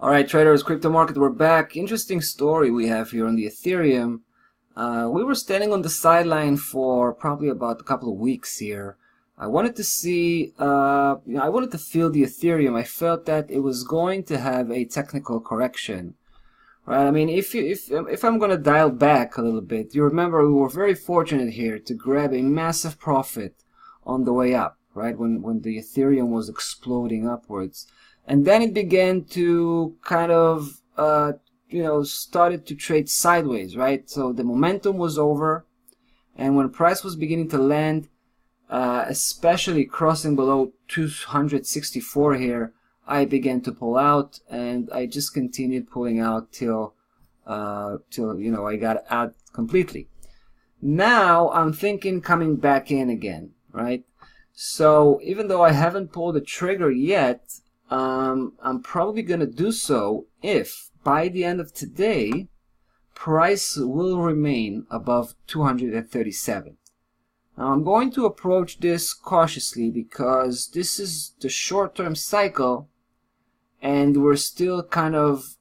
All right, traders, crypto market, we're back. Interesting story we have here on the Ethereum. We were standing on the sideline for probably about a couple of weeks here. I wanted to see, I wanted to feel the Ethereum. I felt that it was going to have a technical correction, right? I mean, if I'm going to dial back a little bit, you remember we were very fortunate here to grab a massive profit on the way up, right? When the Ethereum was exploding upwards. And then it began to kind of, started to trade sideways, right? So the momentum was over, and when price was beginning to land, especially crossing below 264 here, I began to pull out, and I just continued pulling out till I got out completely. Now I'm thinking coming back in again, right? So even though I haven't pulled the trigger yet, I'm probably going to do so if by the end of today price will remain above 237. Now I'm going to approach this cautiously because this is the short-term cycle and we're still kind of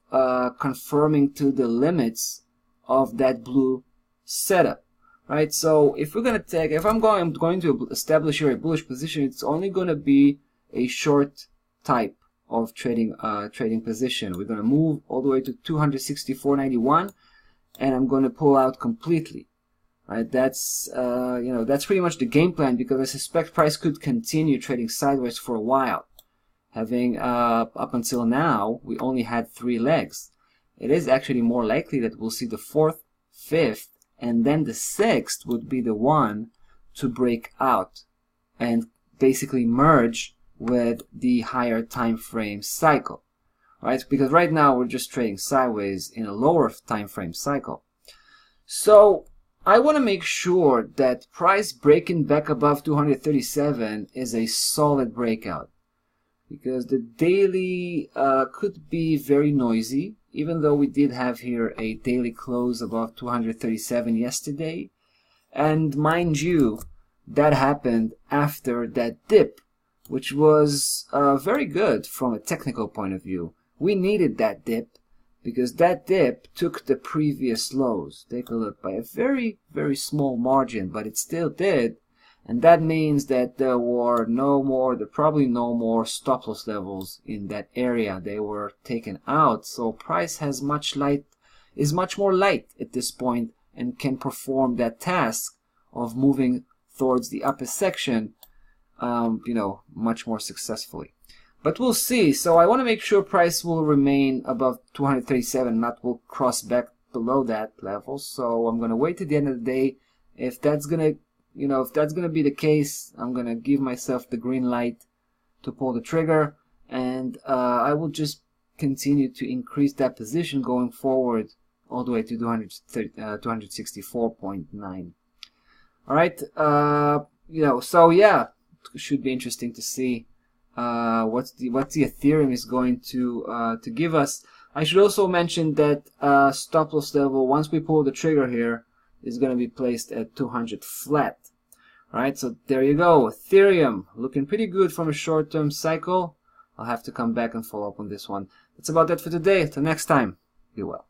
confirming to the limits of that blue setup, right? So if we're going to take, if I'm going to establish here a bullish position, it's only going to be a short type of trading position. We're going to move all the way to 264.91, and I'm going to pull out completely. Right? That's that's pretty much the game plan, because I suspect price could continue trading sideways for a while. Having up until now, we only had 3 legs. It is actually more likely that we'll see the 4th, 5th, and then the 6th would be the one to break out and basically merge with the higher time frame cycle, right? Because right now we're just trading sideways in a lower time frame cycle. So I want to make sure that price breaking back above 237 is a solid breakout, because the daily could be very noisy, even though we did have here a daily close above 237 yesterday. And mind you, that happened after that dip, which was very good from a technical point of view. We needed that dip because that dip took the previous lows. Take a look, by a very, very small margin, but it still did. And that means that there were probably no more stop loss levels in that area. They were taken out. So price is much more light at this point and can perform that task of moving towards the upper section much more successfully. But we'll see. So I want to make sure price will remain above 237, not will cross back below that level. So I'm going to wait to the end of the day. If that's going to be the case, I'm going to give myself the green light to pull the trigger, and I will just continue to increase that position going forward all the way to 264.9. All right. So yeah, it should be interesting to see what the Ethereum is going to give us. I should also mention that stop loss level, once we pull the trigger here, is going to be placed at 200 flat. Alright, so there you go. Ethereum looking pretty good from a short-term cycle. I'll have to come back and follow up on this one. That's about it for today. Till next time, be well.